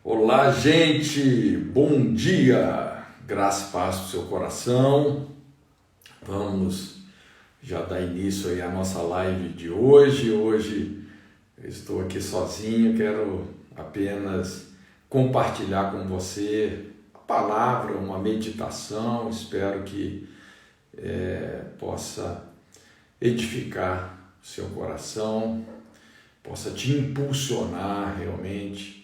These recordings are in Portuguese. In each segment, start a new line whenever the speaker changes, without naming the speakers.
Olá, gente! Bom dia! Graça e paz para o seu coração. Vamos já dar início aí à nossa live de hoje. Hoje eu estou aqui sozinho, quero apenas compartilhar com você a palavra, uma meditação. Espero que possa edificar o seu coração, possa te impulsionar realmente.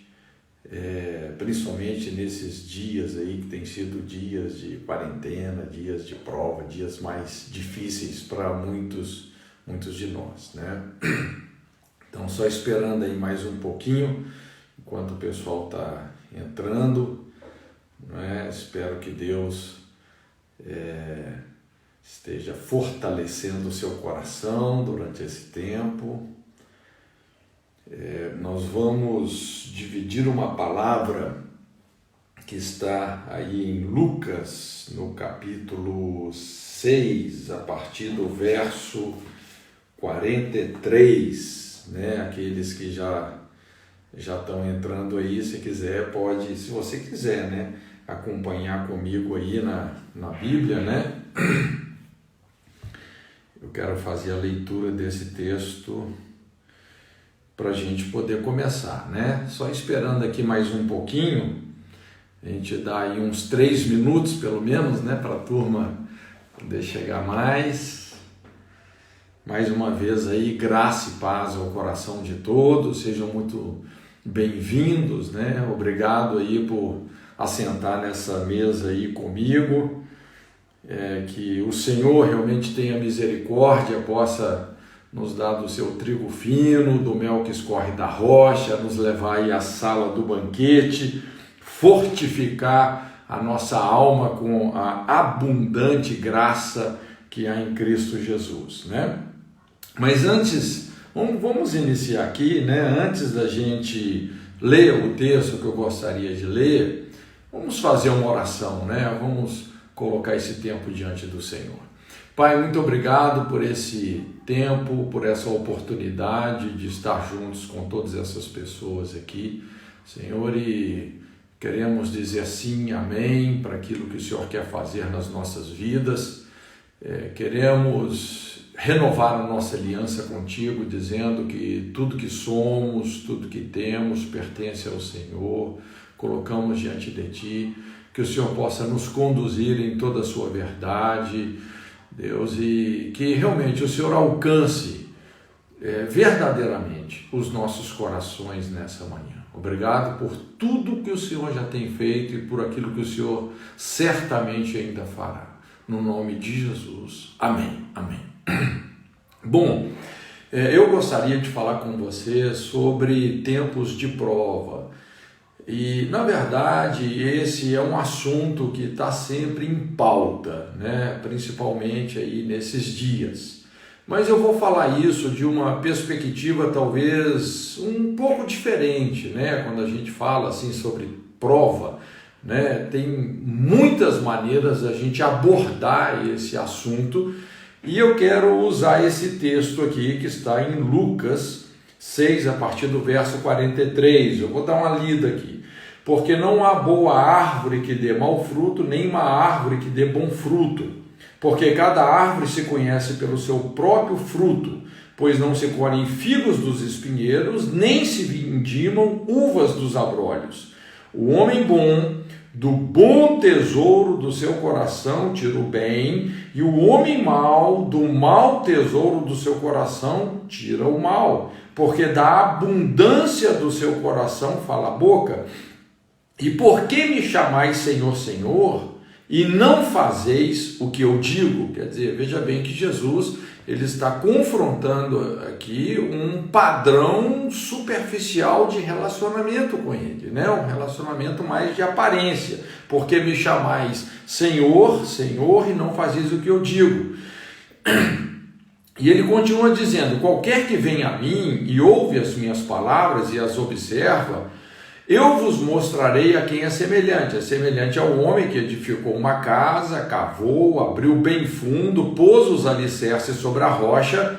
Principalmente nesses dias aí que tem sido dias de quarentena, dias de prova, dias mais difíceis para muitos de nós, né? Então, só esperando aí mais um pouquinho, enquanto o pessoal está entrando, né? Espero que Deus esteja fortalecendo o seu coração durante esse tempo. Nós vamos dividir uma palavra que está aí em Lucas, no capítulo 6, a partir do verso 43, né? Aqueles que já estão entrando aí, se quiser, pode, se você quiser, né, acompanhar comigo aí na Bíblia, né? Eu quero fazer a leitura desse texto para a gente poder começar, né? Só esperando aqui mais um pouquinho, a gente dá aí uns 3 minutos pelo menos, né, para a turma poder chegar mais. Mais uma vez aí, graça e paz ao coração de todos, sejam muito bem-vindos, né? Obrigado aí por assentar nessa mesa aí comigo, que o Senhor realmente tenha misericórdia, possa nos dar do seu trigo fino, do mel que escorre da rocha, nos levar aí à sala do banquete, fortificar a nossa alma com a abundante graça que há em Cristo Jesus, né? Mas antes, vamos iniciar aqui, né? Antes da gente ler o texto que eu gostaria de ler, vamos fazer uma oração, né? Vamos colocar esse tempo diante do Senhor. Pai, muito obrigado por esse tempo, por essa oportunidade de estar juntos com todas essas pessoas aqui, Senhor, e queremos dizer sim, amém, para aquilo que o Senhor quer fazer nas nossas vidas. Queremos renovar a nossa aliança contigo, dizendo que tudo que somos, tudo que temos pertence ao Senhor, colocamos diante de Ti, que o Senhor possa nos conduzir em toda a sua verdade, Deus, e que realmente o Senhor alcance verdadeiramente os nossos corações nessa manhã. Obrigado por tudo que o Senhor já tem feito e por aquilo que o Senhor certamente ainda fará. No nome de Jesus. Amém. Amém. Bom, eu gostaria de falar com você sobre tempos de prova. E, na verdade, esse é um assunto que está sempre em pauta, né? Principalmente aí nesses dias. Mas eu vou falar isso de uma perspectiva talvez um pouco diferente, né? Quando a gente fala assim sobre prova, né? Tem muitas maneiras da gente abordar esse assunto e eu quero usar esse texto aqui que está em Lucas 6, a partir do verso 43. Eu vou dar uma lida aqui. Porque não há boa árvore que dê mau fruto, nem má árvore que dê bom fruto. Porque cada árvore se conhece pelo seu próprio fruto, pois não se colhem figos dos espinheiros, nem se vindimam uvas dos abrolhos. O homem bom, do bom tesouro do seu coração, tira o bem, e o homem mau, do mau tesouro do seu coração, tira o mal. Porque da abundância do seu coração fala a boca. E por que me chamais Senhor, Senhor, e não fazeis o que eu digo? Quer dizer, veja bem que Jesus, ele está confrontando aqui um padrão superficial de relacionamento com ele, né? Um relacionamento mais de aparência. Por que me chamais Senhor, Senhor, e não fazeis o que eu digo? E ele continua dizendo, qualquer que vem a mim e ouve as minhas palavras e as observa, eu vos mostrarei a quem é semelhante. É semelhante ao homem que edificou uma casa, cavou, abriu bem fundo, pôs os alicerces sobre a rocha,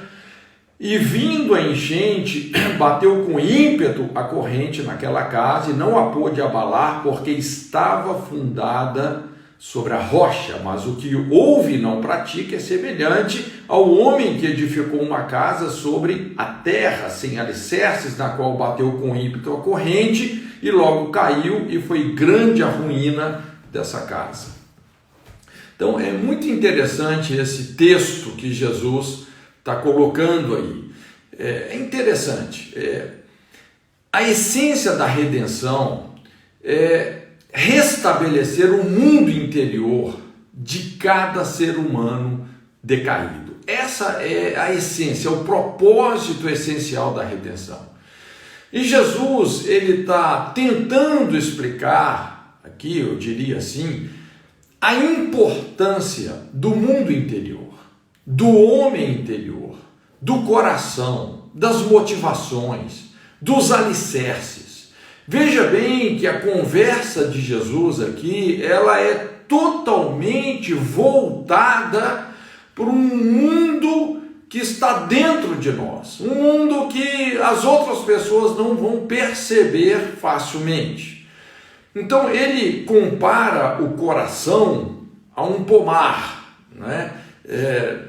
E vindo a enchente, bateu com ímpeto a corrente naquela casa e não a pôde abalar, porque estava fundada sobre a rocha. Mas o que ouve e não pratica é semelhante ao homem que edificou uma casa sobre a terra, sem alicerces, na qual bateu com ímpeto a corrente e logo caiu, e foi grande a ruína dessa casa. Então é muito interessante esse texto que Jesus está colocando aí. É interessante. A essência da redenção é restabelecer o mundo interior de cada ser humano decaído. Essa é a essência, é o propósito essencial da redenção. E Jesus, ele está tentando explicar, aqui eu diria assim, a importância do mundo interior, do homem interior, do coração, das motivações, dos alicerces. Veja bem que a conversa de Jesus aqui, ela é totalmente voltada para um mundo que está dentro de nós, um mundo que as outras pessoas não vão perceber facilmente. Então ele compara o coração a um pomar, né?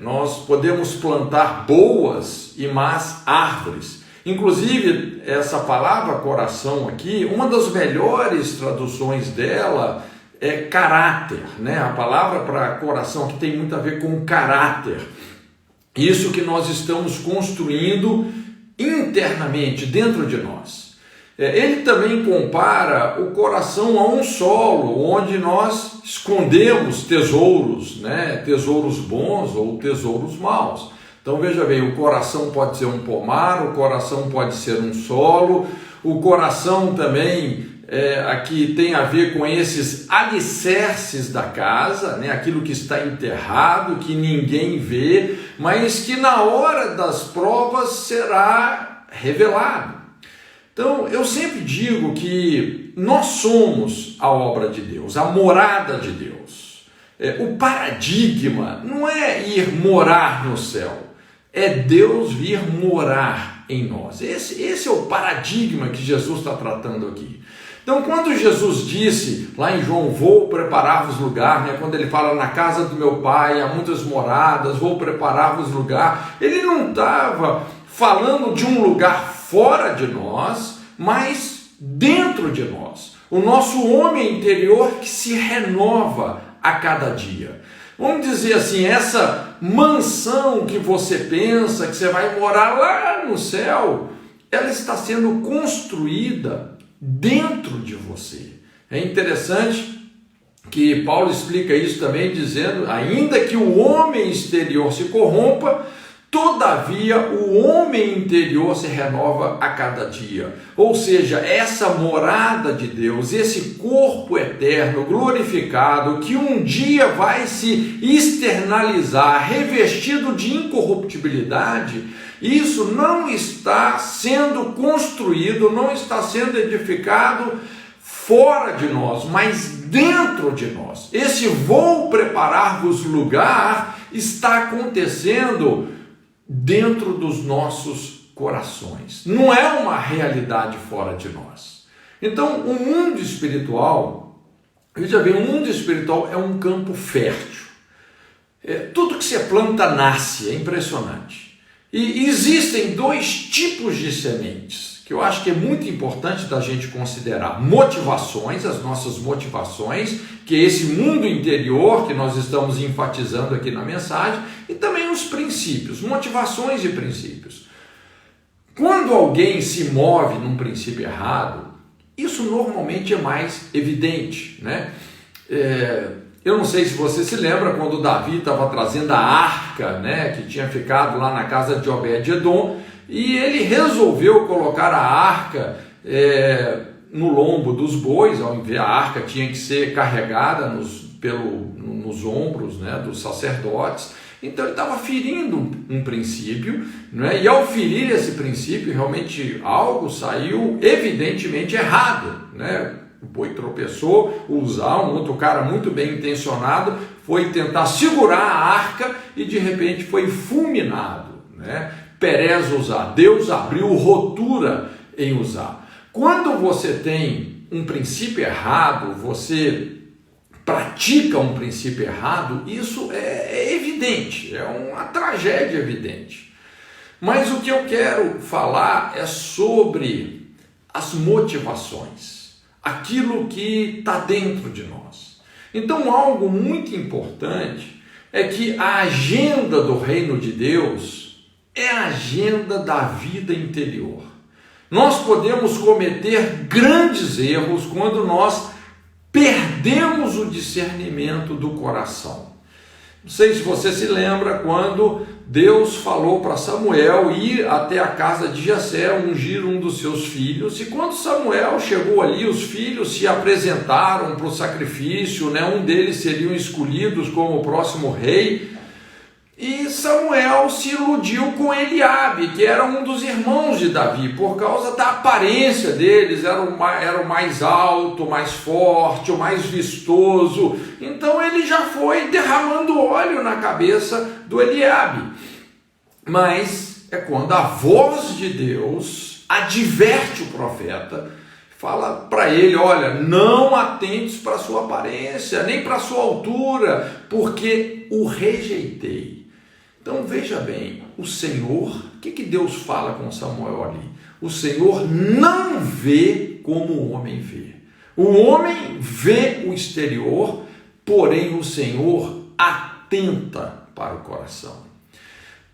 Nós podemos plantar boas e más árvores. Inclusive, essa palavra coração aqui, uma das melhores traduções dela é caráter, né? A palavra para coração aqui tem muito a ver com caráter. Isso que nós estamos construindo internamente, dentro de nós. Ele também compara o coração a um solo, onde nós escondemos tesouros, né? Tesouros bons ou tesouros maus. Então veja bem, o coração pode ser um pomar, o coração pode ser um solo, o coração também aqui tem a ver com esses alicerces da casa, né? Aquilo que está enterrado, que ninguém vê, mas que na hora das provas será revelado. Então, eu sempre digo que nós somos a obra de Deus, a morada de Deus. O paradigma não é ir morar no céu, é Deus vir morar em nós. Esse é o paradigma que Jesus está tratando aqui. Então, quando Jesus disse, lá em João, vou preparar-vos lugar, né? Quando ele fala, na casa do meu pai há muitas moradas, vou preparar-vos lugar, ele não estava falando de um lugar fora de nós, mas dentro de nós. O nosso homem interior que se renova a cada dia. Vamos dizer assim, essa mansão que você pensa que você vai morar lá no céu, ela está sendo construída dentro de você. É interessante que Paulo explica isso também dizendo, ainda que o homem exterior se corrompa, todavia o homem interior se renova a cada dia. Ou seja, essa morada de Deus, esse corpo eterno, glorificado, que um dia vai se externalizar, revestido de incorruptibilidade, isso não está sendo construído, não está sendo edificado fora de nós, mas dentro de nós. Esse vou preparar-vos lugar está acontecendo dentro dos nossos corações. Não é uma realidade fora de nós. Então, o mundo espiritual, veja bem, o mundo espiritual é um campo fértil. Tudo que você planta nasce, é impressionante. E existem dois tipos de sementes, que eu acho que é muito importante da gente considerar. Motivações, as nossas motivações, que é esse mundo interior que nós estamos enfatizando aqui na mensagem, e também os princípios, motivações e princípios. Quando alguém se move num princípio errado, isso normalmente é mais evidente, né? Eu não sei se você se lembra quando Davi estava trazendo a arca, né, que tinha ficado lá na casa de Obed-Edom, e ele resolveu colocar a arca no lombo dos bois. Ao invés, a arca tinha que ser carregada nos ombros, né, dos sacerdotes. Então ele estava ferindo um princípio, né, e ao ferir esse princípio, realmente algo saiu evidentemente errado, né? O boi tropeçou, um outro cara muito bem intencionado foi tentar segurar a arca e de repente foi fulminado, né? Perez usar. Deus abriu rotura em usar. Quando você tem um princípio errado, você pratica um princípio errado, isso é evidente, é uma tragédia evidente. Mas o que eu quero falar é sobre as motivações, aquilo que está dentro de nós. Então, algo muito importante é que a agenda do reino de Deus é a agenda da vida interior. Nós podemos cometer grandes erros quando nós perdemos o discernimento do coração. Não sei se você se lembra quando Deus falou para Samuel ir até a casa de Jessé, ungir um dos seus filhos, e quando Samuel chegou ali, os filhos se apresentaram para o sacrifício, um deles seriam escolhidos como o próximo rei, e Samuel se iludiu com Eliabe, que era um dos irmãos de Davi, por causa da aparência deles, era o mais alto, mais forte, o mais vistoso. Então ele já foi derramando óleo na cabeça do Eliabe. Mas é quando a voz de Deus adverte o profeta, fala para ele, olha, não atentes para a sua aparência, nem para a sua altura, porque o rejeitei. Então veja bem, o Senhor, o que Deus fala com Samuel ali? O Senhor não vê como o homem vê. O homem vê o exterior, porém o Senhor atenta para o coração.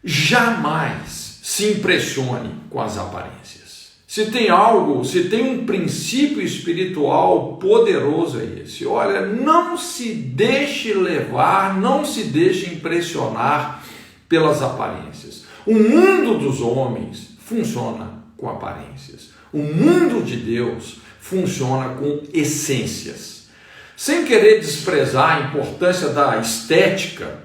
Jamais se impressione com as aparências. Se tem algo, se tem um princípio espiritual poderoso é esse. Olha, não se deixe levar, não se deixe impressionar pelas aparências. O mundo dos homens funciona com aparências. O mundo de Deus funciona com essências. Sem querer desprezar a importância da estética,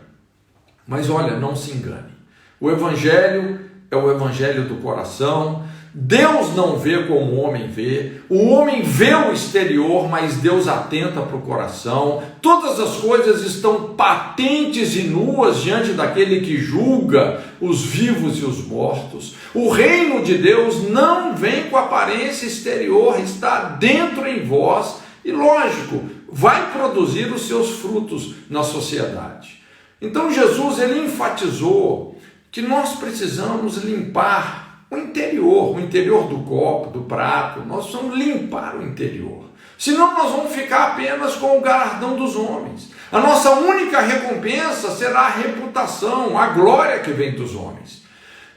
mas olha, não se engane. O Evangelho é o Evangelho do coração. Deus não vê como o homem vê. O homem vê o exterior, mas Deus atenta para o coração. Todas as coisas estão patentes e nuas diante daquele que julga os vivos e os mortos. O reino de Deus não vem com aparência exterior, está dentro em vós e, lógico, vai produzir os seus frutos na sociedade. Então Jesus ele enfatizou que nós precisamos limpar o interior do copo, do prato. Nós precisamos limpar o interior. Senão nós vamos ficar apenas com o galardão dos homens. A nossa única recompensa será a reputação, a glória que vem dos homens.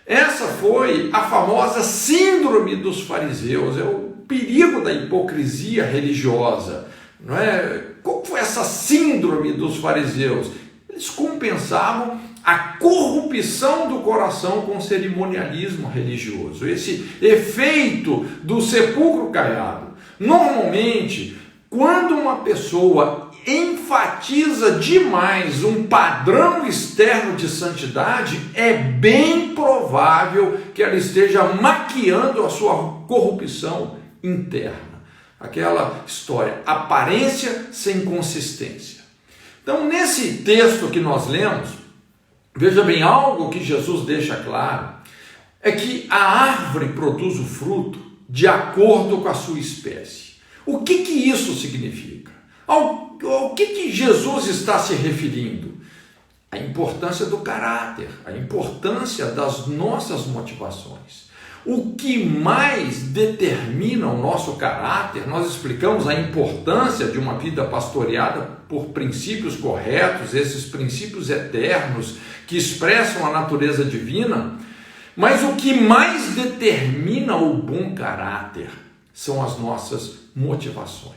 Essa foi a famosa síndrome dos fariseus, é o perigo da hipocrisia religiosa. Não é? Qual foi essa síndrome dos fariseus? Eles compensavam a corrupção do coração com cerimonialismo religioso, esse efeito do sepulcro caiado. Normalmente, quando uma pessoa enfatiza demais um padrão externo de santidade, é bem provável que ela esteja maquiando a sua corrupção interna. Aquela história, aparência sem consistência. Então, nesse texto que nós lemos, veja bem, algo que Jesus deixa claro é que a árvore produz o fruto de acordo com a sua espécie. O que isso significa? Ao que Jesus está se referindo? A importância do caráter, a importância das nossas motivações. O que mais determina o nosso caráter, nós explicamos a importância de uma vida pastoreada por princípios corretos, esses princípios eternos que expressam a natureza divina, mas o que mais determina o bom caráter são as nossas motivações.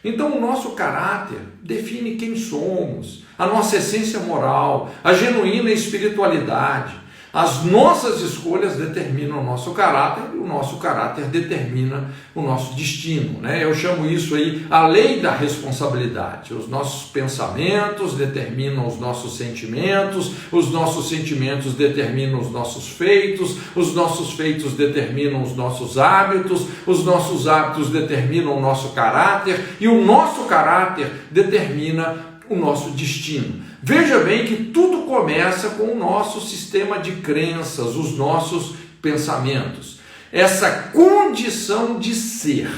Então o nosso caráter define quem somos, a nossa essência moral, a genuína espiritualidade. As nossas escolhas determinam o nosso caráter e o nosso caráter determina o nosso destino, né? Eu chamo isso aí a lei da responsabilidade. Os nossos pensamentos determinam os nossos sentimentos determinam os nossos feitos determinam os nossos hábitos determinam o nosso caráter e o nosso caráter determina o nosso destino. Veja bem que tudo começa com o nosso sistema de crenças, os nossos pensamentos. Essa condição de ser,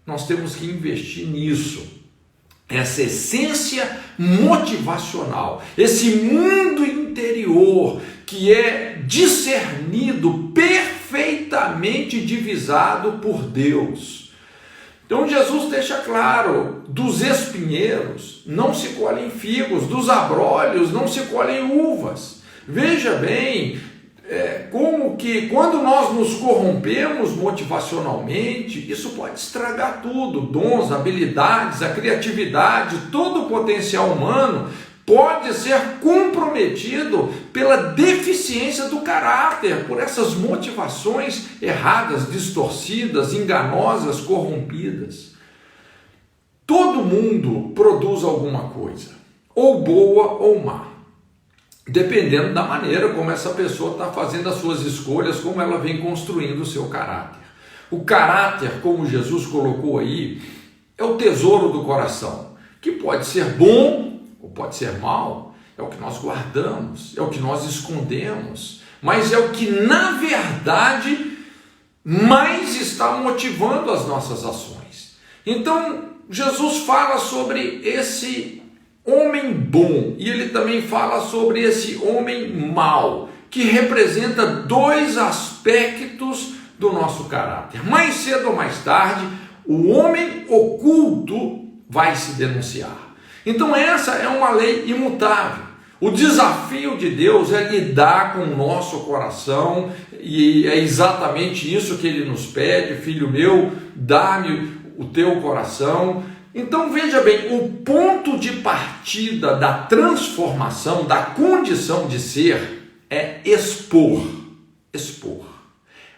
nós temos que investir nisso. Essa essência motivacional, esse mundo interior que é discernido, perfeitamente divisado por Deus. Então Jesus deixa claro, dos espinheiros não se colhem figos, dos abrolhos não se colhem uvas. Veja bem, como que quando nós nos corrompemos motivacionalmente, isso pode estragar tudo, dons, habilidades, a criatividade, todo o potencial humano pode ser comprometido pela deficiência do caráter, por essas motivações erradas, distorcidas, enganosas, corrompidas. Todo mundo produz alguma coisa, ou boa ou má, dependendo da maneira como essa pessoa está fazendo as suas escolhas, como ela vem construindo o seu caráter. O caráter, como Jesus colocou aí, é o tesouro do coração, que pode ser bom ou pode ser mal, é o que nós guardamos, é o que nós escondemos, mas é o que na verdade mais está motivando as nossas ações. Então Jesus fala sobre esse homem bom, e ele também fala sobre esse homem mau, que representa dois aspectos do nosso caráter. Mais cedo ou mais tarde, o homem oculto vai se denunciar. Então essa é uma lei imutável. O desafio de Deus é lidar com o nosso coração, e é exatamente isso que ele nos pede: filho meu, dá-me o teu coração. Então veja bem, o ponto de partida da transformação, da condição de ser, é expor,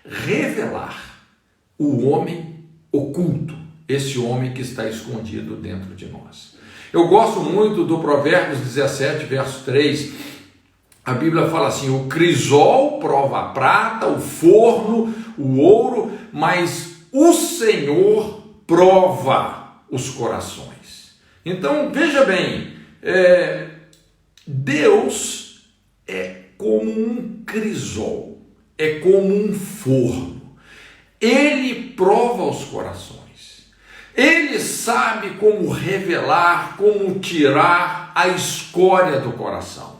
revelar o homem oculto, esse homem que está escondido dentro de nós. Eu gosto muito do Provérbios 17, verso 3, a Bíblia fala assim: o crisol prova a prata, o forno, o ouro, mas o Senhor prova os corações. Então, veja bem, Deus é como um crisol, é como um forno. Ele prova os corações. Ele sabe como revelar, como tirar a escória do coração.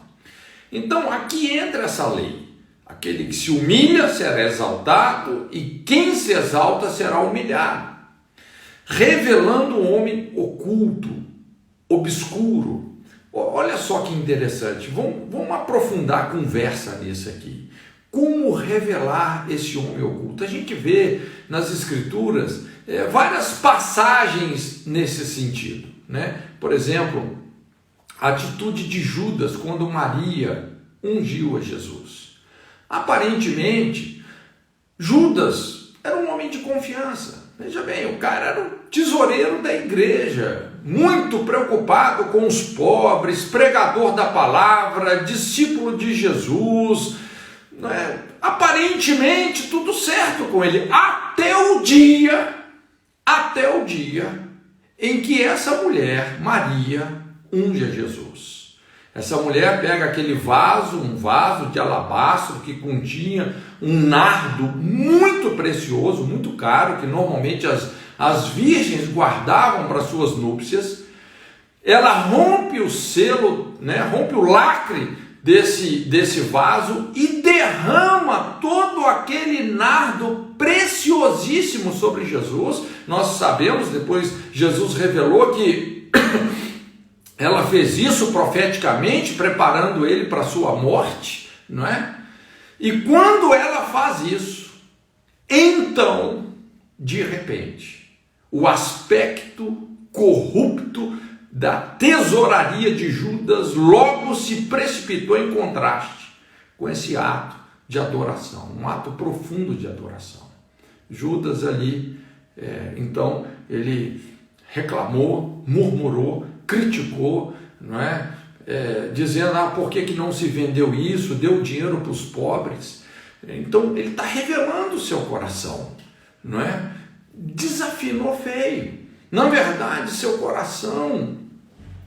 Então, aqui entra essa lei. Aquele que se humilha será exaltado, e quem se exalta será humilhado. Revelando o homem oculto, obscuro. Olha só que interessante, vamos aprofundar a conversa nisso aqui. Como revelar esse homem oculto? A gente vê nas Escrituras várias passagens nesse sentido, né? Por exemplo, a atitude de Judas quando Maria ungiu a Jesus. Aparentemente, Judas era um homem de confiança. Veja bem, o cara era o tesoureiro da igreja, muito preocupado com os pobres, pregador da palavra, discípulo de Jesus, né? Aparentemente tudo certo com ele, até o dia em que essa mulher, Maria, unge a Jesus. Essa mulher pega aquele vaso, um vaso de alabastro que continha um nardo muito precioso, muito caro, que normalmente as virgens guardavam para suas núpcias. Ela rompe o selo, né, rompe o lacre desse vaso e derrama todo aquele nardo preciosíssimo sobre Jesus. Nós sabemos, depois Jesus revelou que ela fez isso profeticamente, preparando ele para a sua morte, não é? E quando ela faz isso, então, de repente, o aspecto corrupto da tesouraria de Judas logo se precipitou em contraste com esse ato de adoração, um ato profundo de adoração. Judas ali, então, ele reclamou, murmurou, criticou, não é? Dizendo, por que não se vendeu isso, deu dinheiro para os pobres. Então ele está revelando o seu coração, não é? Desafinou feio. Na verdade, seu coração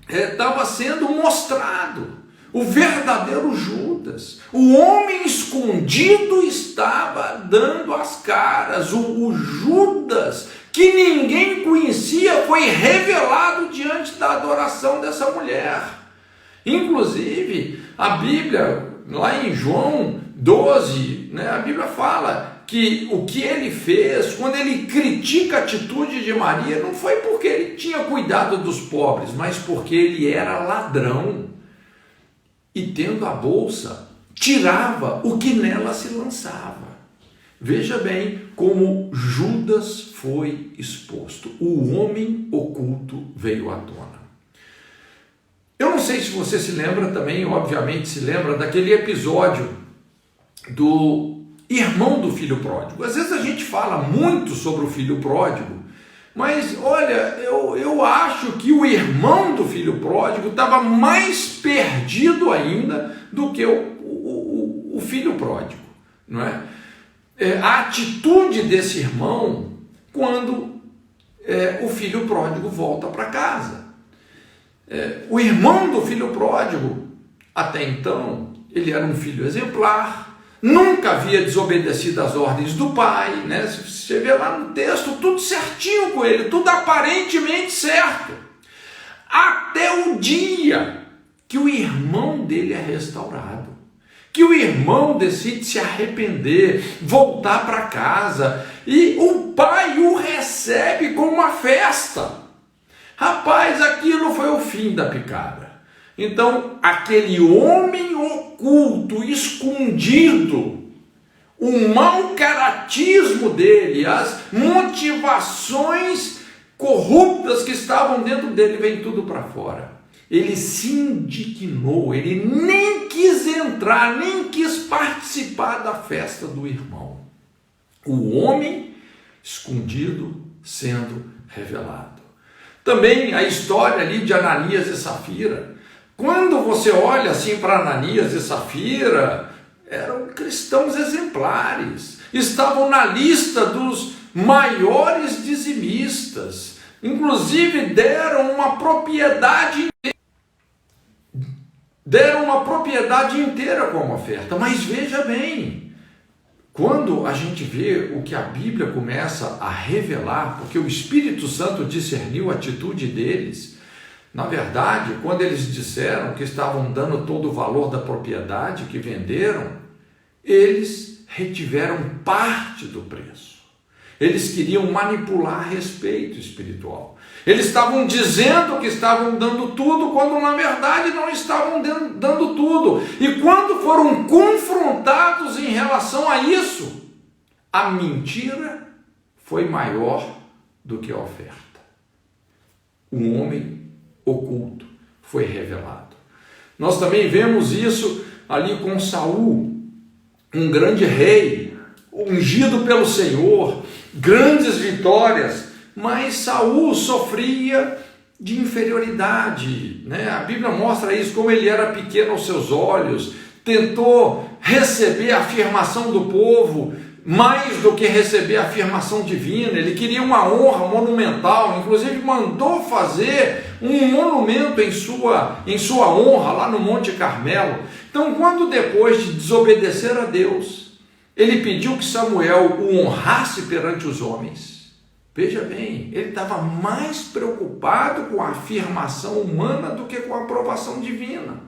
estava sendo mostrado. O verdadeiro Judas, o homem escondido, estava dando as caras. O Judas, que ninguém conhecia, foi revelado diante da adoração dessa mulher. Inclusive, a Bíblia, lá em João 12, a Bíblia fala que o que ele fez, quando ele critica a atitude de Maria, não foi porque ele tinha cuidado dos pobres, mas porque ele era ladrão. E tendo a bolsa, tirava o que nela se lançava. Veja bem como Judas foi exposto. O homem oculto veio à tona. Eu não sei se você se lembra também, obviamente se lembra, daquele episódio do irmão do filho pródigo. Às vezes a gente fala muito sobre o filho pródigo, mas olha, eu acho que o irmão do filho pródigo estava mais perdido ainda do que o filho pródigo, não é? A atitude desse irmão quando o filho pródigo volta para casa. O irmão do filho pródigo, até então, ele era um filho exemplar, nunca havia desobedecido às ordens do pai, né? Você vê lá no texto, tudo certinho com ele, tudo aparentemente certo. Até o dia que o irmão dele é restaurado, que o irmão decide se arrepender, voltar para casa, e o pai o recebe com uma festa. Rapaz, aquilo foi o fim da picada. Então, aquele homem oculto, escondido, o mau caratismo dele, as motivações corruptas que estavam dentro dele, vem tudo para fora. Ele se indignou, ele nem quis entrar, nem quis participar da festa do irmão. O homem escondido sendo revelado. Também a história ali de Ananias e Safira. Quando você olha assim para Ananias e Safira, eram cristãos exemplares, estavam na lista dos maiores dizimistas, inclusive deram uma propriedade inteira como oferta. Mas veja bem, quando a gente vê o que a Bíblia começa a revelar, porque o Espírito Santo discerniu a atitude deles. Na verdade, quando eles disseram que estavam dando todo o valor da propriedade que venderam, eles retiveram parte do preço. Eles queriam manipular respeito espiritual. Eles estavam dizendo que estavam dando tudo, quando na verdade não estavam dando tudo. E quando foram confrontados em relação a isso, a mentira foi maior do que a oferta. Um homem oculto foi revelado. Nós também vemos isso ali com Saul, um grande rei, ungido pelo Senhor, grandes vitórias, mas Saul sofria de inferioridade, né? A Bíblia mostra isso, como ele era pequeno aos seus olhos, tentou receber a afirmação do povo mais do que receber a afirmação divina. Ele queria uma honra monumental, inclusive mandou fazer um monumento em sua honra lá no Monte Carmelo. Então, quando depois de desobedecer a Deus, ele pediu que Samuel o honrasse perante os homens, veja bem, ele estava mais preocupado com a afirmação humana do que com a aprovação divina.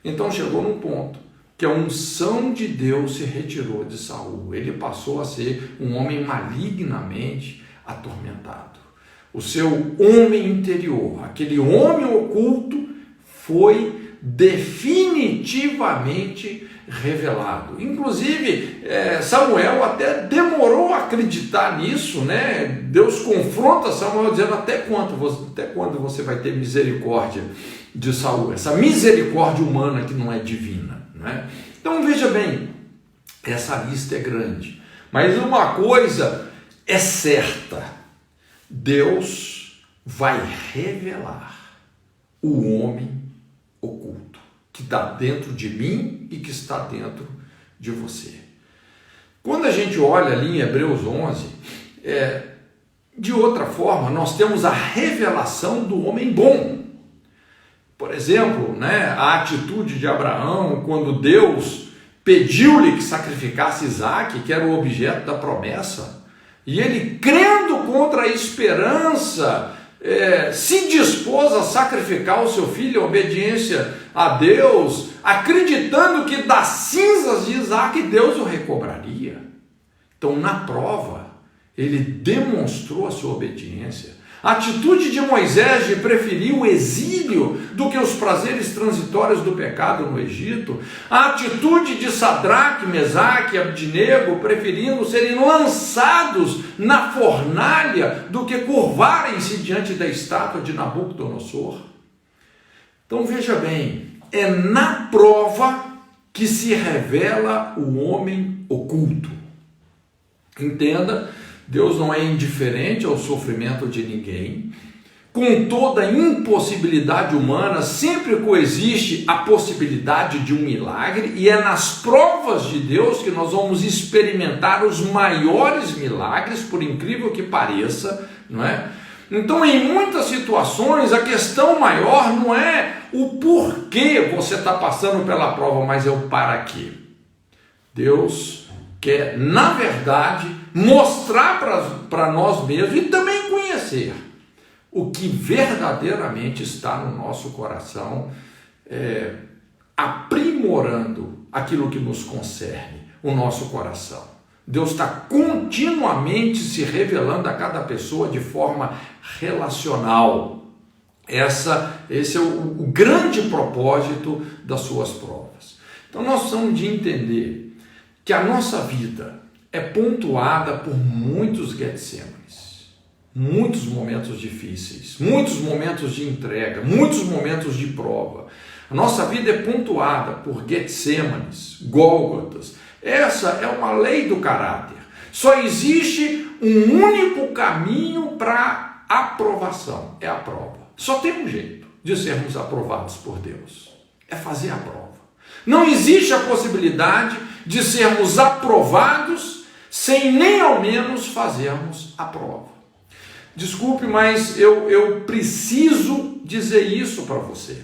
Então chegou num ponto que a unção de Deus se retirou de Saul. Ele passou a ser um homem malignamente atormentado. O seu homem interior, aquele homem oculto, foi definitivamente revelado. Inclusive, Samuel até demorou a acreditar nisso, né? Deus confronta Samuel dizendo: até quando você vai ter misericórdia de Saul? Essa misericórdia humana que não é divina. Então veja bem, essa lista é grande, mas uma coisa é certa: Deus vai revelar o homem oculto que está dentro de mim e que está dentro de você. Quando a gente olha ali em Hebreus 11, de outra forma, nós temos a revelação do homem bom. Por exemplo, a atitude de Abraão quando Deus pediu-lhe que sacrificasse Isaque, que era o objeto da promessa, e ele, crendo contra a esperança, se dispôs a sacrificar o seu filho em obediência a Deus, acreditando que das cinzas de Isaque Deus o recobraria. Então, na prova, ele demonstrou a sua obediência. A atitude de Moisés de preferir o exílio do que os prazeres transitórios do pecado no Egito, a atitude de Sadraque, Mesaque e Abdinego preferindo serem lançados na fornalha do que curvarem-se diante da estátua de Nabucodonosor. Então veja bem, é na prova que se revela o homem oculto. Entenda, Deus não é indiferente ao sofrimento de ninguém. Com toda a impossibilidade humana, sempre coexiste a possibilidade de um milagre, e é nas provas de Deus que nós vamos experimentar os maiores milagres, por incrível que pareça, não é? Então, em muitas situações, a questão maior não é o porquê você está passando pela prova, mas é o para quê. Deus quer, na verdade, mostrar para nós mesmos e também conhecer o que verdadeiramente está no nosso coração, aprimorando aquilo que nos concerne, o nosso coração. Deus está continuamente se revelando a cada pessoa de forma relacional. Esse é o grande propósito das suas provas. Então nós precisamos de entender que a nossa vida é pontuada por muitos Getsêmanes, muitos momentos difíceis, muitos momentos de entrega, muitos momentos de prova. A nossa vida é pontuada por Getsêmanes, Gólgotas. Essa é uma lei do caráter. Só existe um único caminho para aprovação, é a prova. Só tem um jeito de sermos aprovados por Deus, é fazer a prova. Não existe a possibilidade de sermos aprovados sem nem ao menos fazermos a prova. Desculpe, mas eu preciso dizer isso para você.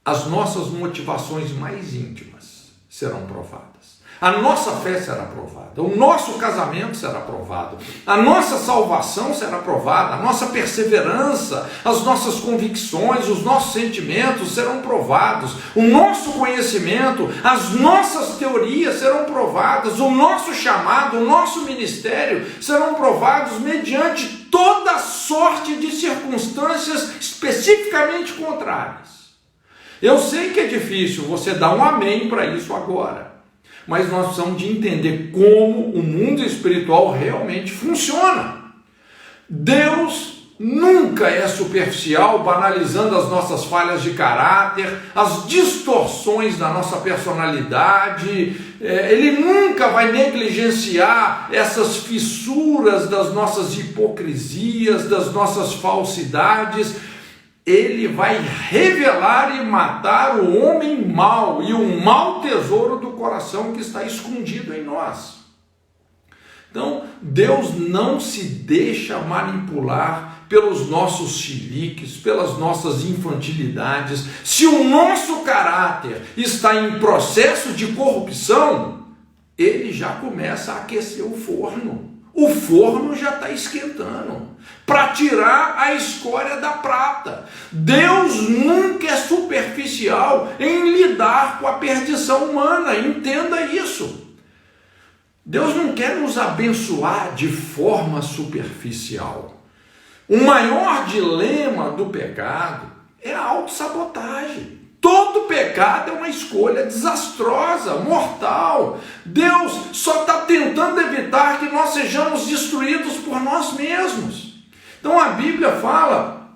As nossas motivações mais íntimas serão provadas. A nossa fé será provada, o nosso casamento será provado, a nossa salvação será provada, a nossa perseverança, as nossas convicções, os nossos sentimentos serão provados, o nosso conhecimento, as nossas teorias serão provadas, o nosso chamado, o nosso ministério serão provados mediante toda sorte de circunstâncias especificamente contrárias. Eu sei que é difícil você dar um amém para isso agora, mas nós precisamos de entender como o mundo espiritual realmente funciona. Deus nunca é superficial, banalizando as nossas falhas de caráter, as distorções da nossa personalidade. Ele nunca vai negligenciar essas fissuras das nossas hipocrisias, das nossas falsidades. Ele vai revelar e matar o homem mau e o mau tesouro do coração que está escondido em nós. Então, Deus não se deixa manipular pelos nossos chiliques, pelas nossas infantilidades. Se o nosso caráter está em processo de corrupção, ele já começa a aquecer o forno. O forno já está esquentando para tirar a escória da prata. Deus nunca é superficial em lidar com a perdição humana, entenda isso. Deus não quer nos abençoar de forma superficial. O maior dilema do pecado é a autossabotagem. Todo pecado é uma escolha desastrosa, mortal. Deus só está tentando evitar que nós sejamos destruídos por nós mesmos. Então a Bíblia fala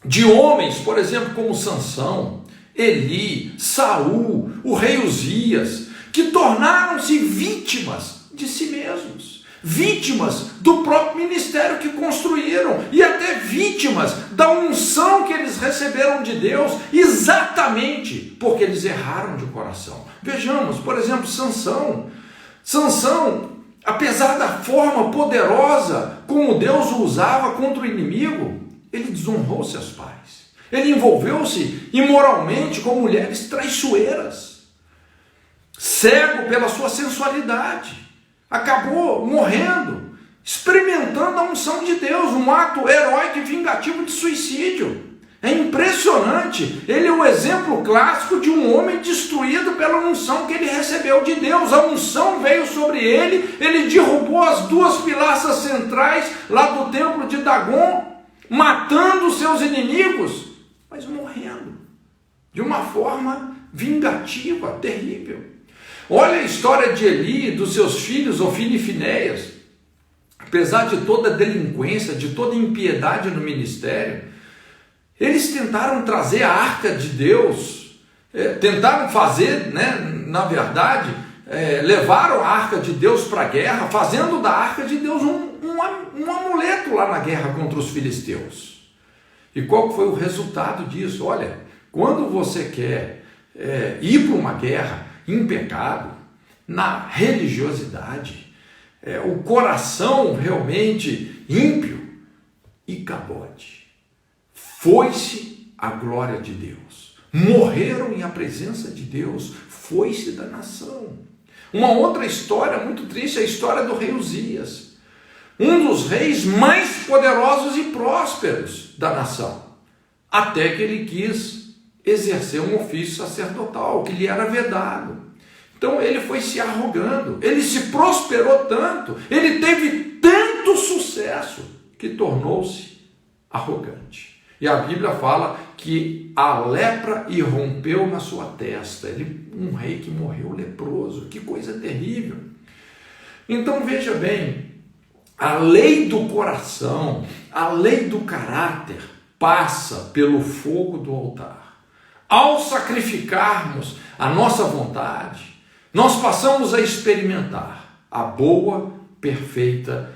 de homens, por exemplo, como Sansão, Eli, Saul, o rei Uzias, que tornaram-se vítimas de si mesmos, vítimas do próprio ministério que construíram e até vítimas da unção que eles receberam de Deus, exatamente porque eles erraram de coração. Vejamos, por exemplo, Sansão, apesar da forma poderosa como Deus o usava contra o inimigo, ele desonrou seus pais. Ele envolveu-se imoralmente com mulheres traiçoeiras, cego pela sua sensualidade, acabou morrendo, experimentando a unção de Deus, um ato heróico e vingativo de suicídio. É impressionante, ele é o exemplo clássico de um homem destruído pela unção que ele recebeu de Deus. A unção veio sobre ele, ele derrubou as 2 pilaças centrais lá do templo de Dagon, matando os seus inimigos, mas morrendo de uma forma vingativa, terrível. Olha a história de Eli, dos seus filhos, Ofni e Finéias. Apesar de toda a delinquência, de toda a impiedade no ministério, eles tentaram trazer a arca de Deus, tentaram fazer, na verdade, levaram a arca de Deus para a guerra, fazendo da arca de Deus um amuleto lá na guerra contra os filisteus. E qual foi o resultado disso? Olha, quando você quer ir para uma guerra em pecado, na religiosidade, o coração realmente ímpio, e cabote. Foi-se a glória de Deus. Morreram em a presença de Deus. Foi-se da nação. Uma outra história muito triste é a história do rei Uzias. Um dos reis mais poderosos e prósperos da nação. Até que ele quis exercer um ofício sacerdotal, que lhe era vedado. Então ele foi se arrogando. Ele se prosperou tanto. Ele teve tanto sucesso que tornou-se arrogante. E a Bíblia fala que a lepra irrompeu na sua testa. Um rei que morreu leproso. Que coisa terrível. Então veja bem, a lei do coração, a lei do caráter passa pelo fogo do altar. Ao sacrificarmos a nossa vontade, nós passamos a experimentar a boa, perfeita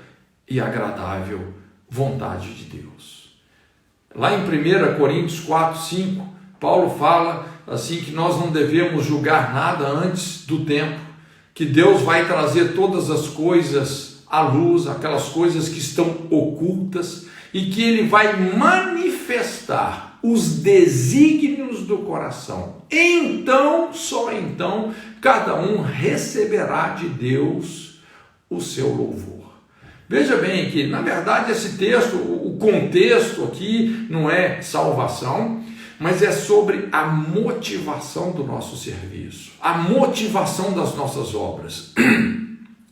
e agradável vontade de Deus. Lá em 1 Coríntios 4, 5, Paulo fala assim que nós não devemos julgar nada antes do tempo, que Deus vai trazer todas as coisas à luz, aquelas coisas que estão ocultas, e que Ele vai manifestar os desígnios do coração. Então, só então, cada um receberá de Deus o seu louvor. Veja bem que, na verdade, esse texto, o contexto aqui não é salvação, mas é sobre a motivação do nosso serviço, a motivação das nossas obras.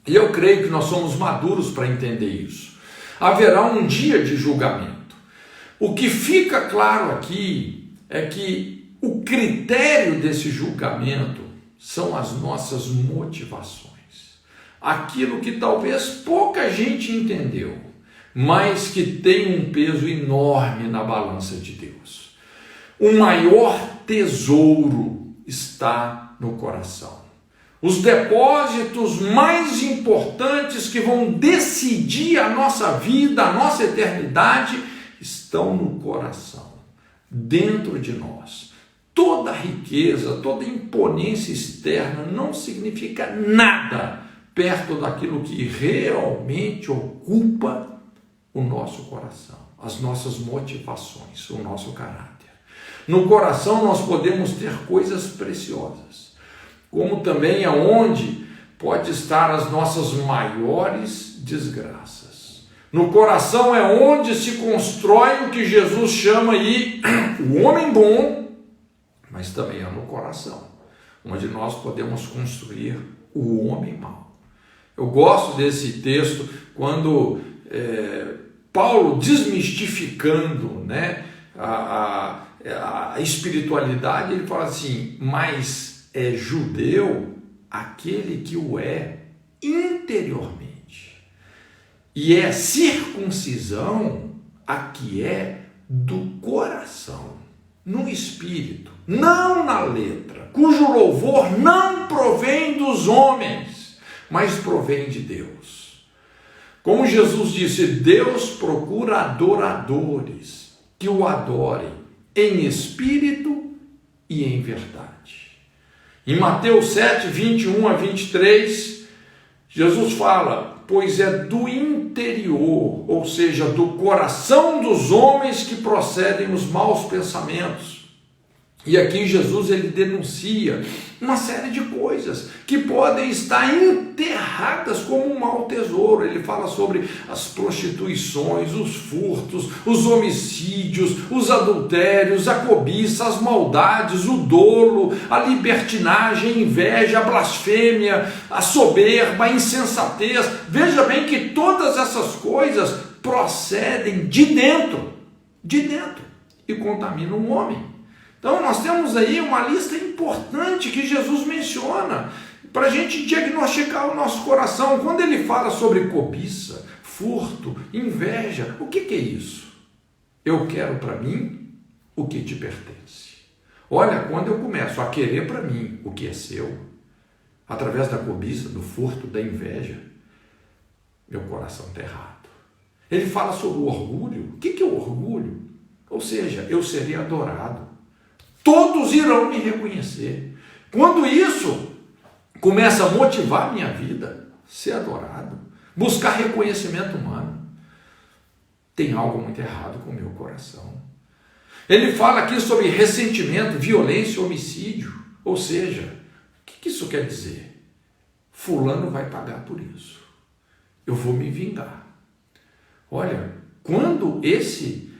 E eu creio que nós somos maduros para entender isso. Haverá um dia de julgamento. O que fica claro aqui é que o critério desse julgamento são as nossas motivações. Aquilo que talvez pouca gente entendeu, mas que tem um peso enorme na balança de Deus. O maior tesouro está no coração. Os depósitos mais importantes que vão decidir a nossa vida, a nossa eternidade, estão no coração, dentro de nós. Toda riqueza, toda imponência externa não significa nada perto daquilo que realmente ocupa o nosso coração, as nossas motivações, o nosso caráter. No coração nós podemos ter coisas preciosas, como também é onde pode estar as nossas maiores desgraças. No coração é onde se constrói o que Jesus chama aí o homem bom, mas também é no coração, onde nós podemos construir o homem mau. Eu gosto desse texto quando Paulo, desmistificando a espiritualidade, ele fala assim, mas é judeu aquele que o é interiormente, e é circuncisão a que é do coração, no espírito, não na letra, cujo louvor não provém dos homens, mas provém de Deus. Como Jesus disse, Deus procura adoradores que o adorem em espírito e em verdade. Em Mateus 7, 21 a 23, Jesus fala, pois é do interior, ou seja, do coração dos homens que procedem os maus pensamentos. E aqui Jesus ele denuncia uma série de coisas que podem estar enterradas como um mau tesouro. Ele fala sobre as prostituições, os furtos, os homicídios, os adultérios, a cobiça, as maldades, o dolo, a libertinagem, a inveja, a blasfêmia, a soberba, a insensatez. Veja bem que todas essas coisas procedem de dentro e contaminam o homem. Então nós temos aí uma lista importante que Jesus menciona para a gente diagnosticar o nosso coração. Quando ele fala sobre cobiça, furto, inveja, o que é isso? Eu quero para mim o que te pertence. Olha, quando eu começo a querer para mim o que é seu, através da cobiça, do furto, da inveja, meu coração está errado. Ele fala sobre o orgulho. O que é o orgulho? Ou seja, eu serei adorado. Todos irão me reconhecer. Quando isso começa a motivar a minha vida, ser adorado, buscar reconhecimento humano, tem algo muito errado com o meu coração. Ele fala aqui sobre ressentimento, violência, homicídio. Ou seja, o que isso quer dizer? Fulano vai pagar por isso. Eu vou me vingar. Olha, quando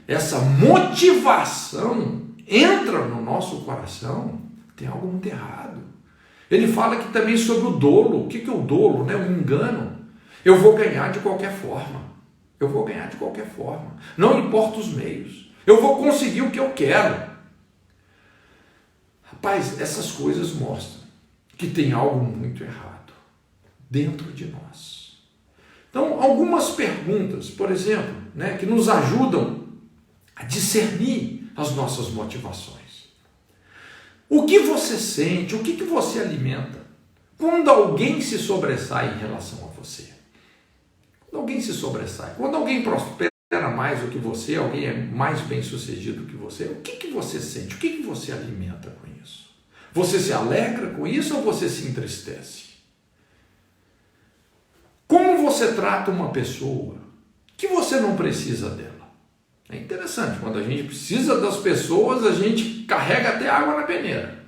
essa motivação entra no nosso coração, tem algo muito errado. Ele fala aqui também sobre o dolo. O que é o dolo? O engano. Eu vou ganhar de qualquer forma. Não importa os meios. Eu vou conseguir o que eu quero. Rapaz, essas coisas mostram que tem algo muito errado dentro de nós. Então, algumas perguntas, por exemplo, que nos ajudam a discernir as nossas motivações. O que você sente, o que você alimenta quando alguém se sobressai em relação a você? Quando alguém se sobressai, quando alguém prospera mais do que você, alguém é mais bem sucedido que você, o que você sente, o que você alimenta com isso? Você se alegra com isso ou você se entristece? Como você trata uma pessoa que você não precisa dela? É interessante, quando a gente precisa das pessoas, a gente carrega até água na peneira.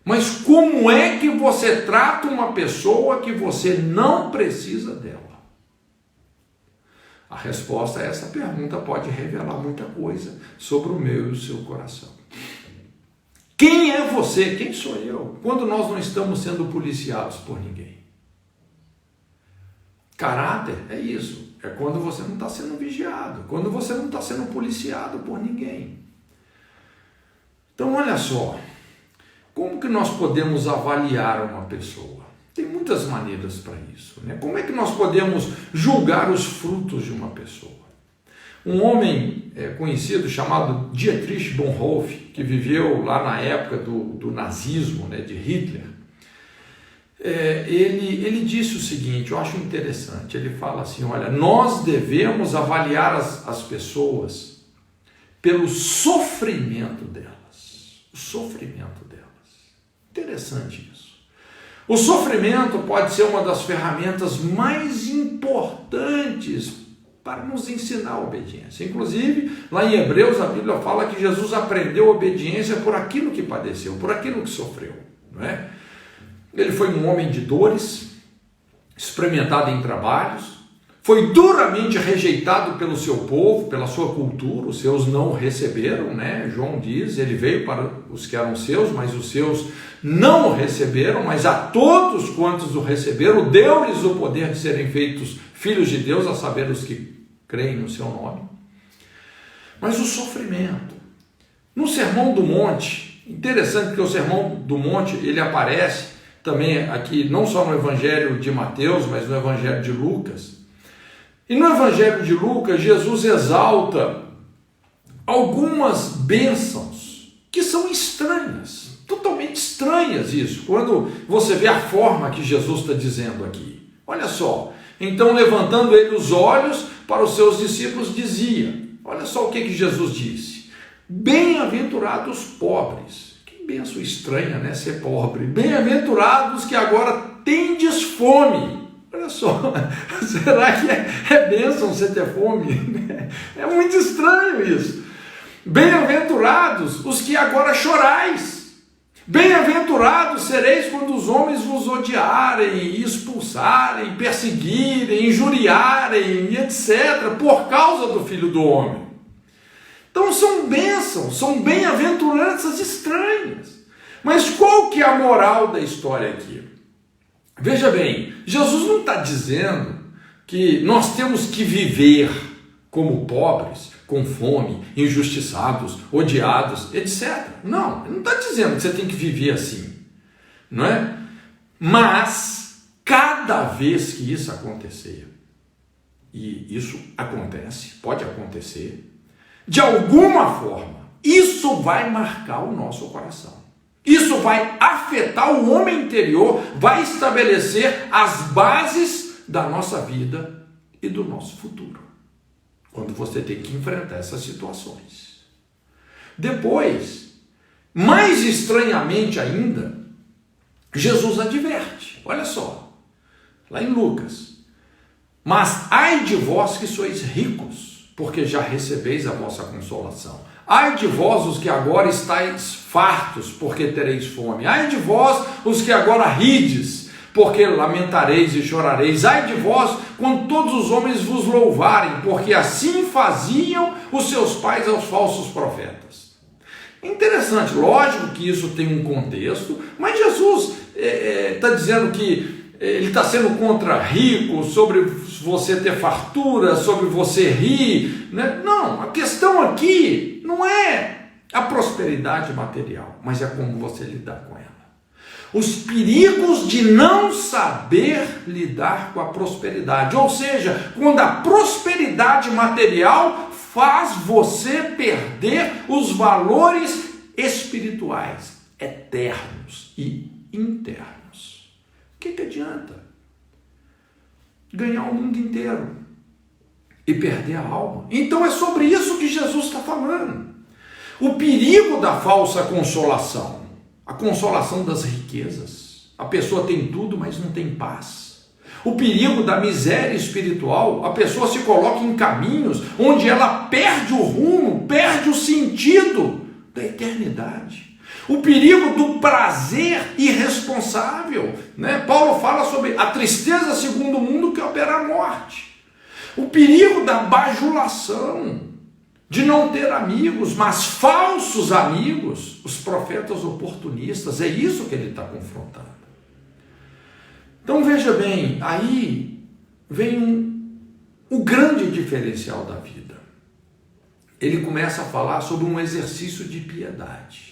Mas como é que você trata uma pessoa que você não precisa dela? A resposta a essa pergunta pode revelar muita coisa sobre o meu e o seu coração. Quem é você? Quem sou eu? Quando nós não estamos sendo policiados por ninguém. Caráter é isso. É quando você não está sendo vigiado, quando você não está sendo policiado por ninguém. Então, olha só, como que nós podemos avaliar uma pessoa? Tem muitas maneiras para isso, Como é que nós podemos julgar os frutos de uma pessoa? Um homem conhecido chamado Dietrich Bonhoeffer, que viveu lá na época do nazismo, de Hitler, ele disse o seguinte, eu acho interessante, ele fala assim, olha, nós devemos avaliar as pessoas pelo sofrimento delas. O sofrimento delas. Interessante isso. O sofrimento pode ser uma das ferramentas mais importantes para nos ensinar a obediência. Inclusive, lá em Hebreus, a Bíblia fala que Jesus aprendeu a obediência por aquilo que padeceu, por aquilo que sofreu, não é? Ele foi um homem de dores, experimentado em trabalhos, foi duramente rejeitado pelo seu povo, pela sua cultura, os seus não o receberam, João diz, ele veio para os que eram seus, mas os seus não o receberam, mas a todos quantos o receberam, deu-lhes o poder de serem feitos filhos de Deus, a saber, os que creem no seu nome. Mas o sofrimento, no Sermão do Monte, interessante que o Sermão do Monte, ele aparece também aqui, não só no Evangelho de Mateus, mas no Evangelho de Lucas. E no Evangelho de Lucas, Jesus exalta algumas bênçãos que são estranhas, totalmente estranhas isso, quando você vê a forma que Jesus está dizendo aqui. Olha só, então levantando ele os olhos para os seus discípulos dizia, olha só o que Jesus disse, bem-aventurados pobres. Benção estranha, ser pobre. Bem-aventurados que agora tendes fome. Olha só, será que é bênção você ter fome? É muito estranho isso. Bem-aventurados os que agora chorais. Bem-aventurados sereis quando os homens vos odiarem, expulsarem, perseguirem, injuriarem, etc., por causa do Filho do Homem. Então são bênçãos, são bem-aventuranças estranhas. Mas qual que é a moral da história aqui? Veja bem, Jesus não está dizendo que nós temos que viver como pobres, com fome, injustiçados, odiados, etc. Não, ele não está dizendo que você tem que viver assim, não é? Mas, cada vez que isso acontecer, e isso acontece, pode acontecer, de alguma forma, isso vai marcar o nosso coração. Isso vai afetar o homem interior, vai estabelecer as bases da nossa vida e do nosso futuro, quando você tem que enfrentar essas situações. Depois, mais estranhamente ainda, Jesus adverte, olha só, lá em Lucas: mas ai de vós que sois ricos, porque já recebeis a vossa consolação. Ai de vós os que agora estáis fartos, porque tereis fome. Ai de vós os que agora rides, porque lamentareis e chorareis. Ai de vós quando todos os homens vos louvarem, porque assim faziam os seus pais aos falsos profetas. Interessante, lógico que isso tem um contexto, mas Jesus está dizendo que ele está sendo contra rico, sobre você ter fartura, sobre você rir, né? Não, a questão aqui não é a prosperidade material, mas é como você lidar com ela. Os perigos de não saber lidar com a prosperidade, ou seja, quando a prosperidade material faz você perder os valores espirituais, eternos e internos. O que adianta ganhar o mundo inteiro e perder a alma? Então é sobre isso que Jesus está falando. O perigo da falsa consolação, a consolação das riquezas. A pessoa tem tudo, mas não tem paz. O perigo da miséria espiritual, a pessoa se coloca em caminhos onde ela perde o rumo, perde o sentido da eternidade. O perigo do prazer irresponsável, né? Paulo fala sobre a tristeza segundo o mundo que opera a morte. O perigo da bajulação, de não ter amigos, mas falsos amigos, os profetas oportunistas, é isso que ele está confrontando. Então veja bem, aí vem o grande diferencial da vida. Ele começa a falar sobre um exercício de piedade,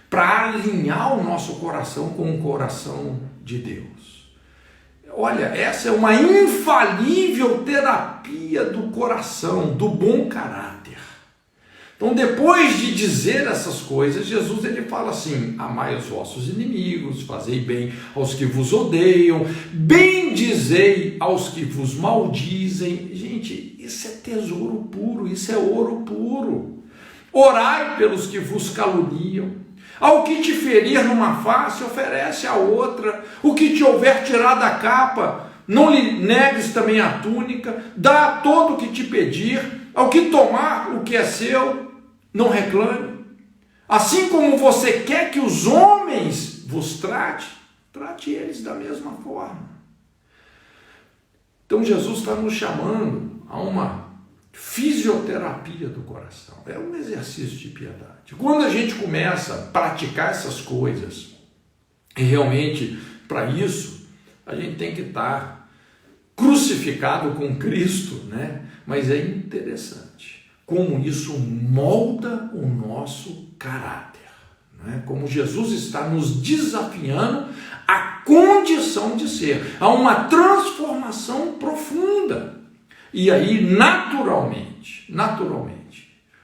para alinhar o nosso coração com o coração de Deus. Olha, essa é uma infalível terapia do coração, do bom caráter. Então, depois de dizer essas coisas, Jesus ele fala assim: amai os vossos inimigos, fazei bem aos que vos odeiam, bendizei aos que vos maldizem. Gente, isso é tesouro puro, isso é ouro puro. Orai pelos que vos caluniam. Ao que te ferir numa face, oferece a outra. O que te houver tirado a capa, não lhe negues também a túnica. Dá a todo o que te pedir. Ao que tomar o que é seu, não reclame. Assim como você quer que os homens vos trate eles da mesma forma. Então Jesus está nos chamando a uma fisioterapia do coração. É um exercício de piedade. Quando a gente começa a praticar essas coisas, e realmente para isso a gente tem que estar crucificado com Cristo, né? Mas é interessante como isso molda o nosso caráter, né? Como Jesus está nos desafiando à condição de ser, a uma transformação profunda. E aí, naturalmente,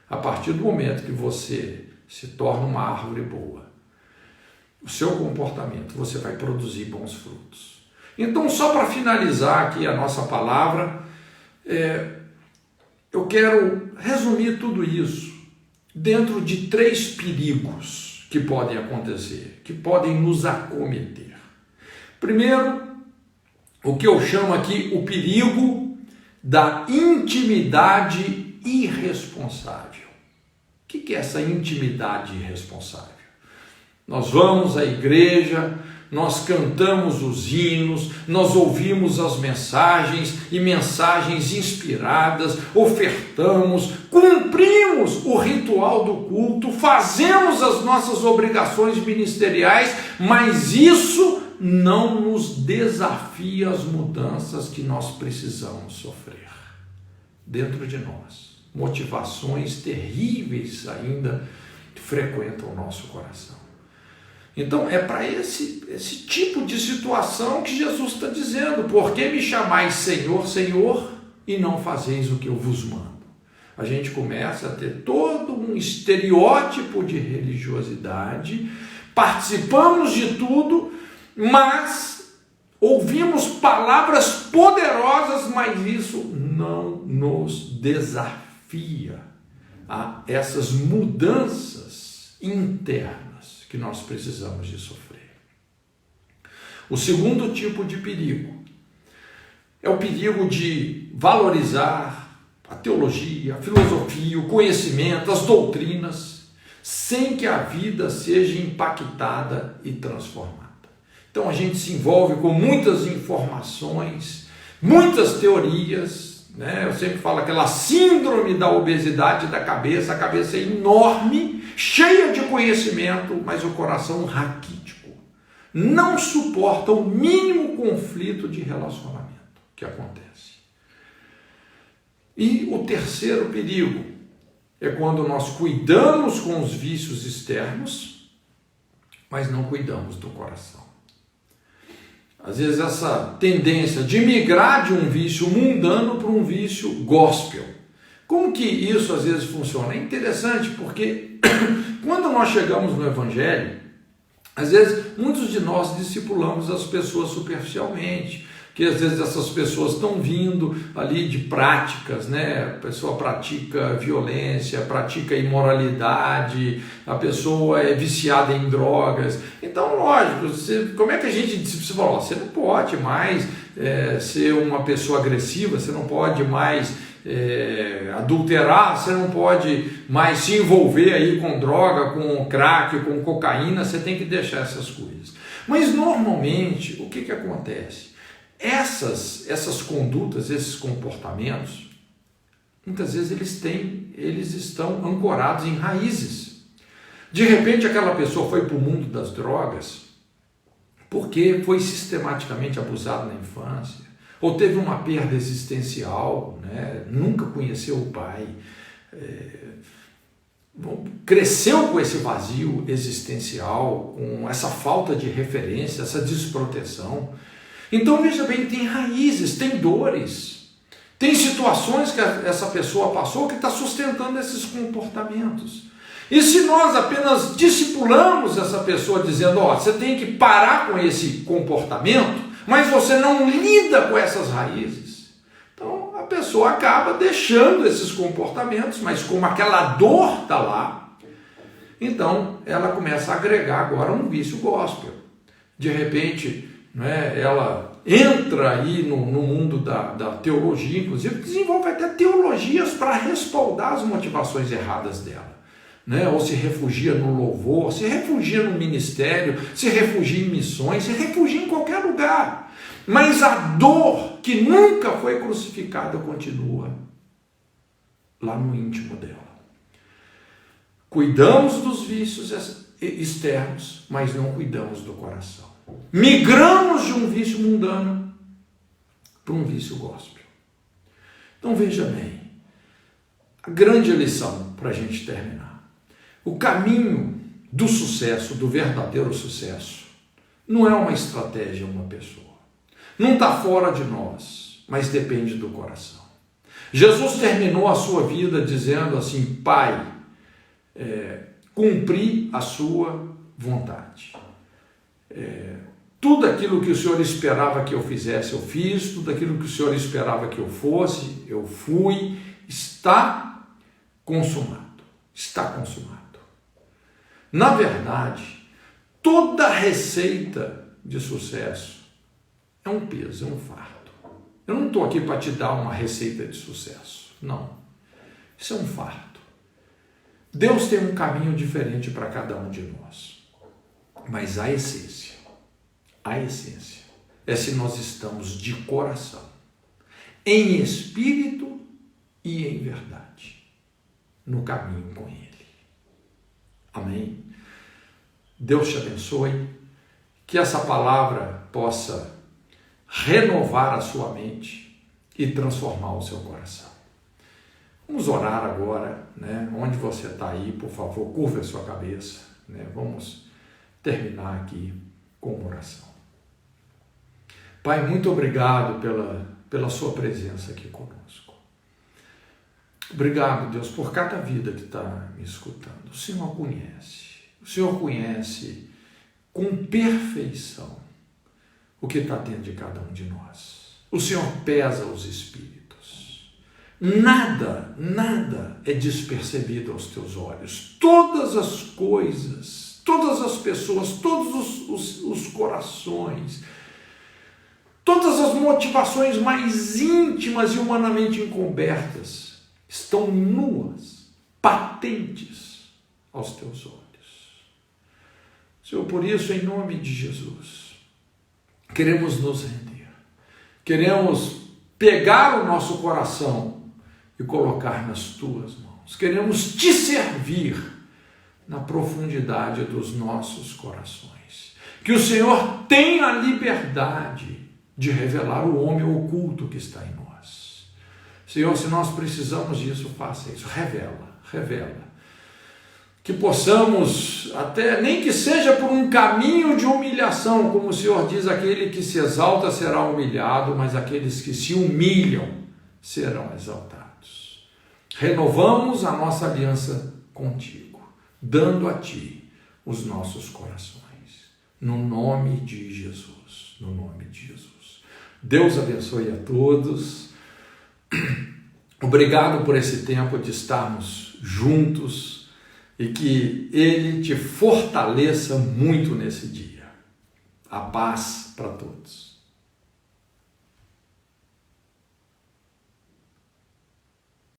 a partir do momento que você se torna uma árvore boa, o seu comportamento, você vai produzir bons frutos. Então, só para finalizar aqui a nossa palavra, eu quero resumir tudo isso dentro de 3 perigos que podem acontecer, que podem nos acometer. Primeiro, o que eu chamo aqui o perigo da intimidade irresponsável. O que é essa intimidade irresponsável? Nós vamos à igreja, nós cantamos os hinos, nós ouvimos as mensagens e mensagens inspiradas, ofertamos, cumprimos o ritual do culto, fazemos as nossas obrigações ministeriais, mas isso não nos desafia as mudanças que nós precisamos sofrer dentro de nós. Motivações terríveis ainda frequentam o nosso coração. Então é para esse tipo de situação que Jesus está dizendo: por que me chamais Senhor, Senhor, e não fazeis o que eu vos mando? A gente começa a ter todo um estereótipo de religiosidade, participamos de tudo, mas ouvimos palavras poderosas, mas isso não nos desafia a essas mudanças internas que nós precisamos de sofrer. O segundo tipo de perigo é o perigo de valorizar a teologia, a filosofia, o conhecimento, as doutrinas, sem que a vida seja impactada e transformada. Então a gente se envolve com muitas informações, muitas teorias, né? Eu sempre falo aquela síndrome da obesidade da cabeça, a cabeça é enorme, cheia de conhecimento, mas o coração raquítico. Não suporta o mínimo conflito de relacionamento que acontece. E o terceiro perigo é quando nós cuidamos com os vícios externos, mas não cuidamos do coração. Às vezes essa tendência de migrar de um vício mundano para um vício gospel. Como que isso às vezes funciona? É interessante porque quando nós chegamos no Evangelho, às vezes muitos de nós discipulamos as pessoas superficialmente, que às vezes essas pessoas estão vindo ali de práticas, né? A pessoa pratica violência, pratica imoralidade, a pessoa é viciada em drogas. Então, lógico, como é que a gente você fala, você não pode mais ser uma pessoa agressiva, você não pode mais adulterar, você não pode mais se envolver aí com droga, com crack, com cocaína, você tem que deixar essas coisas. Mas normalmente, o que acontece? Essas condutas, esses comportamentos, muitas vezes eles estão ancorados em raízes. De repente aquela pessoa foi para o mundo das drogas porque foi sistematicamente abusado na infância, ou teve uma perda existencial, né? Nunca conheceu o pai, cresceu com esse vazio existencial, com essa falta de referência, essa desproteção. Então veja bem, tem raízes, tem dores, tem situações que essa pessoa passou que está sustentando esses comportamentos. E se nós apenas discipulamos essa pessoa dizendo, você tem que parar com esse comportamento, mas você não lida com essas raízes, então a pessoa acaba deixando esses comportamentos, mas como aquela dor está lá, então ela começa a agregar agora um vício gospel. De repente, ela entra aí no mundo da teologia, inclusive, desenvolve até teologias para respaldar as motivações erradas dela. Ou se refugia no louvor, se refugia no ministério, se refugia em missões, se refugia em qualquer lugar. Mas a dor que nunca foi crucificada continua lá no íntimo dela. Cuidamos dos vícios externos, mas não cuidamos do coração. Migramos de um vício mundano para um vício gospel. Então veja bem, a grande lição para a gente terminar. O caminho do sucesso, do verdadeiro sucesso, não é uma estratégia, uma pessoa. Não está fora de nós, mas depende do coração. Jesus terminou a sua vida dizendo assim, Pai, cumpri a sua vontade. Tudo aquilo que o Senhor esperava que eu fizesse, eu fiz. Tudo aquilo que o Senhor esperava que eu fosse, eu fui. Está consumado. Está consumado. Na verdade, toda receita de sucesso é um peso, é um fardo. Eu não estou aqui para te dar uma receita de sucesso, não. Isso é um fardo. Deus tem um caminho diferente para cada um de nós, mas a essência é se nós estamos de coração, em espírito e em verdade, no caminho com Ele. Amém? Deus te abençoe, que essa palavra possa renovar a sua mente e transformar o seu coração. Vamos orar agora, né? Onde você está aí, por favor, curva a sua cabeça, né? Vamos terminar aqui com uma oração. Pai, muito obrigado pela sua presença aqui conosco. Obrigado, Deus, por cada vida que está me escutando. O Senhor conhece com perfeição o que está dentro de cada um de nós. O Senhor pesa os espíritos. Nada é despercebido aos teus olhos. Todas as coisas, todas as pessoas, todos os corações, todas as motivações mais íntimas e humanamente encobertas estão nuas, patentes aos teus olhos. Senhor, por isso, em nome de Jesus, queremos nos render, queremos pegar o nosso coração e colocar nas tuas mãos, queremos te servir na profundidade dos nossos corações, que o Senhor tenha a liberdade de revelar o homem oculto que está em nós. Senhor, se nós precisamos disso, faça isso, revela. Que possamos, até nem que seja por um caminho de humilhação, como o Senhor diz, aquele que se exalta será humilhado, mas aqueles que se humilham serão exaltados. Renovamos a nossa aliança contigo, dando a ti os nossos corações, no nome de Jesus, no nome de Jesus. Deus abençoe a todos. Obrigado por esse tempo de estarmos juntos e que Ele te fortaleça muito nesse dia. A paz para todos.